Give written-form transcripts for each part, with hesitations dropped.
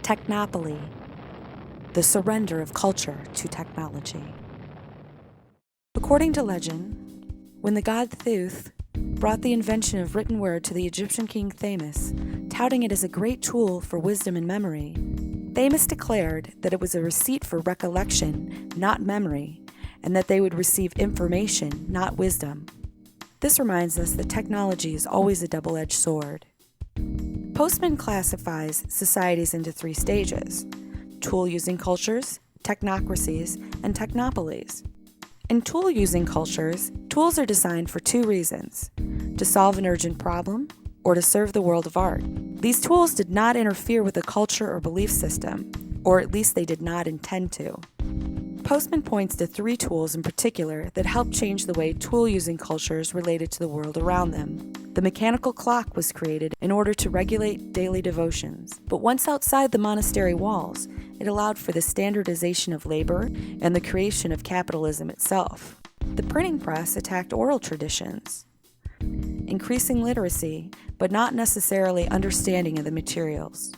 Technopoly, the surrender of culture to technology. According to legend, when the god Thoth brought the invention of written word to the Egyptian king Thamus, touting it as a great tool for wisdom and memory, Thamus declared that it was a receipt for recollection, not memory, and that they would receive information, not wisdom. This reminds us that technology is always a double-edged sword. Postman classifies societies into 3 stages: tool-using cultures, technocracies, and technopolies. In tool-using cultures, tools are designed for 2 reasons: to solve an urgent problem or to serve the world of art. These tools did not interfere with the culture or belief system, or at least they did not intend to. Postman points to 3 tools in particular that helped change the way tool-using cultures related to the world around them. The mechanical clock was created in order to regulate daily devotions, but once outside the monastery walls, it allowed for the standardization of labor and the creation of capitalism itself. The printing press attacked oral traditions, increasing literacy, but not necessarily understanding of the materials.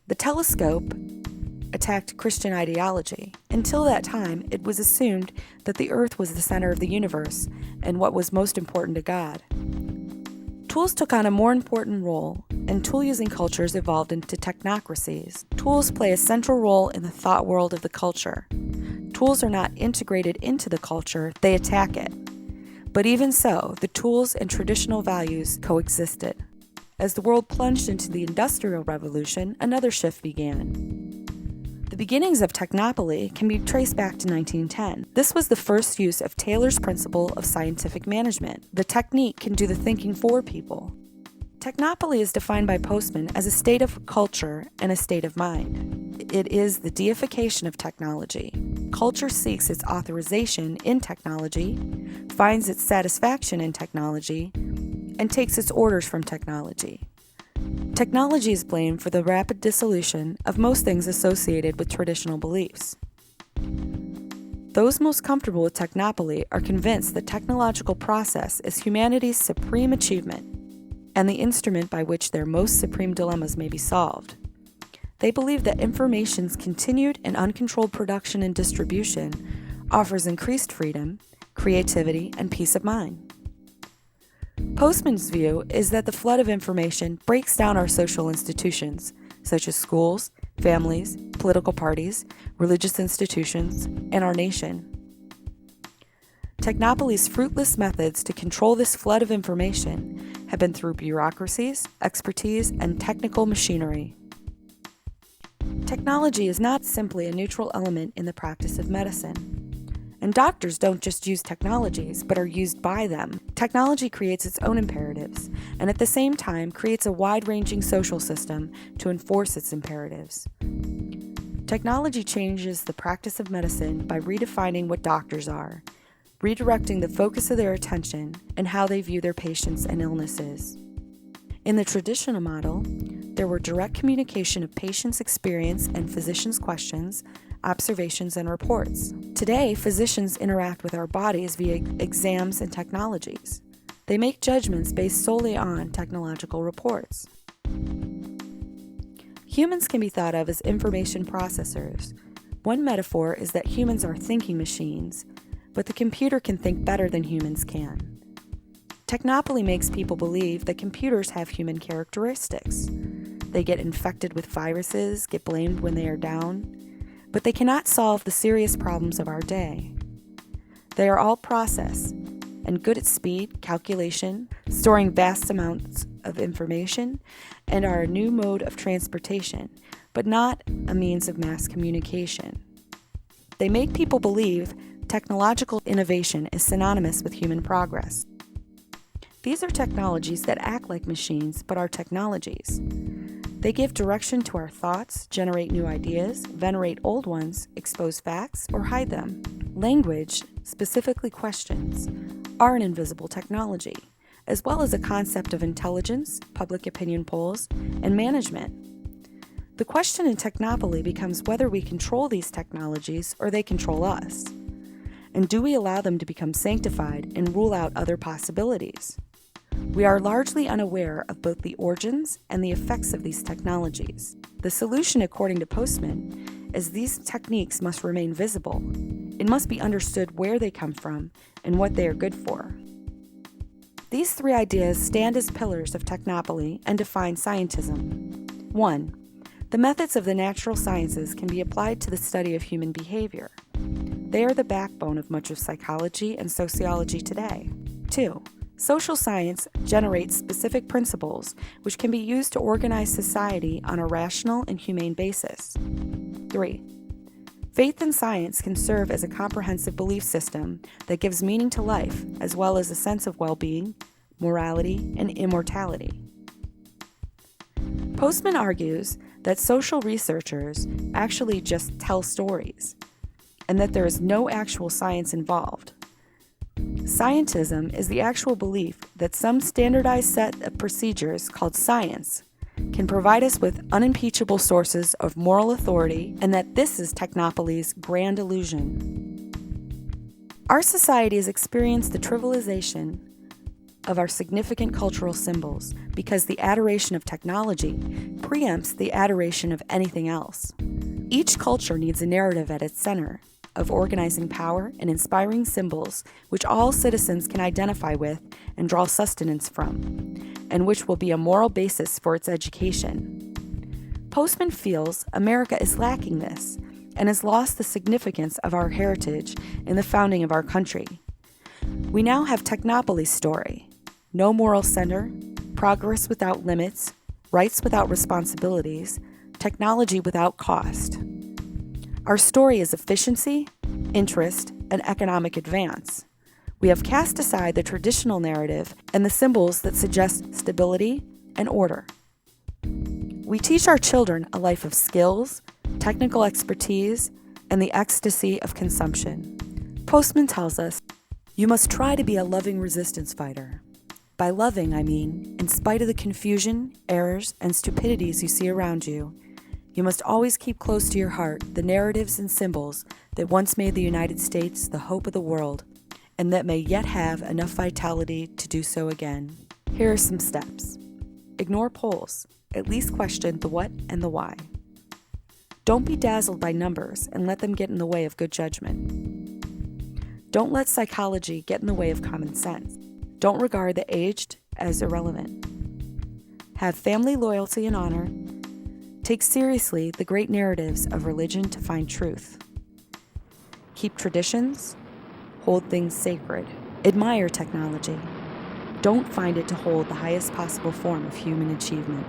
The telescope attacked Christian ideology. Until that time, it was assumed that the earth was the center of the universe and what was most important to God. Tools took on a more important role, and tool-using cultures evolved into technocracies. Tools play a central role in the thought world of the culture. Tools are not integrated into the culture, they attack it. But even so, the tools and traditional values coexisted. As the world plunged into the Industrial Revolution, another shift began. The beginnings of Technopoly can be traced back to 1910. This was the first use of Taylor's principle of scientific management. The technique can do the thinking for people. Technopoly is defined by Postman as a state of culture and a state of mind. It is the deification of technology. Culture seeks its authorization in technology, finds its satisfaction in technology, and takes its orders from technology. Technology is blamed for the rapid dissolution of most things associated with traditional beliefs. Those most comfortable with Technopoly are convinced that technological process is humanity's supreme achievement and the instrument by which their most supreme dilemmas may be solved. They believe that information's continued and uncontrolled production and distribution offers increased freedom, creativity, and peace of mind. Postman's view is that the flood of information breaks down our social institutions, such as schools, families, political parties, religious institutions, and our nation. Technopoly's fruitless methods to control this flood of information have been through bureaucracies, expertise, and technical machinery. Technology is not simply a neutral element in the practice of medicine. And doctors don't just use technologies, but are used by them. Technology creates its own imperatives, and at the same time creates a wide-ranging social system to enforce its imperatives. Technology changes the practice of medicine by redefining what doctors are, redirecting the focus of their attention and how they view their patients and illnesses. In the traditional model, there were direct communication of patients' experience and physicians' questions, observations, and reports. Today, physicians interact with our bodies via exams and technologies. They make judgments based solely on technological reports. Humans can be thought of as information processors. One metaphor is that humans are thinking machines, but the computer can think better than humans can. Technopoly makes people believe that computers have human characteristics. They get infected with viruses, get blamed when they are down, but they cannot solve the serious problems of our day. They are all process, and good at speed, calculation, storing vast amounts of information, and are a new mode of transportation, but not a means of mass communication. They make people believe technological innovation is synonymous with human progress. These are technologies that act like machines, but are technologies. They give direction to our thoughts, generate new ideas, venerate old ones, expose facts, or hide them. Language, specifically questions, are an invisible technology, as well as a concept of intelligence, public opinion polls, and management. The question in Technopoly becomes whether we control these technologies or they control us. And do we allow them to become sanctified and rule out other possibilities? We are largely unaware of both the origins and the effects of these technologies. The solution, according to Postman, is these techniques must remain visible. It must be understood where they come from and what they are good for. These three ideas stand as pillars of Technopoly and define scientism. 1. The methods of the natural sciences can be applied to the study of human behavior. They are the backbone of much of psychology and sociology today. 2. Social science generates specific principles which can be used to organize society on a rational and humane basis. 3. Faith in science can serve as a comprehensive belief system that gives meaning to life, as well as a sense of well-being, morality, and immortality. Postman argues that social researchers actually just tell stories, and that there is no actual science involved. Scientism is the actual belief that some standardized set of procedures called science can provide us with unimpeachable sources of moral authority, and that this is Technopoly's grand illusion. Our society has experienced the trivialization of our significant cultural symbols because the adoration of technology preempts the adoration of anything else. Each culture needs a narrative at its center of organizing power and inspiring symbols which all citizens can identify with and draw sustenance from, and which will be a moral basis for its education. Postman feels America is lacking this and has lost the significance of our heritage in the founding of our country. We now have Technopoly's story: no moral center, progress without limits, rights without responsibilities, technology without cost. Our story is efficiency, interest, and economic advance. We have cast aside the traditional narrative and the symbols that suggest stability and order. We teach our children a life of skills, technical expertise, and the ecstasy of consumption. Postman tells us, you must try to be a loving resistance fighter. By loving, I mean, in spite of the confusion, errors, and stupidities you see around you, you must always keep close to your heart the narratives and symbols that once made the United States the hope of the world, and that may yet have enough vitality to do so again. Here are some steps. Ignore polls. At least question the what and the why. Don't be dazzled by numbers and let them get in the way of good judgment. Don't let psychology get in the way of common sense. Don't regard the aged as irrelevant. Have family loyalty and honor. Take seriously the great narratives of religion to find truth. Keep traditions. Hold things sacred. Admire technology. Don't find it to hold the highest possible form of human achievement.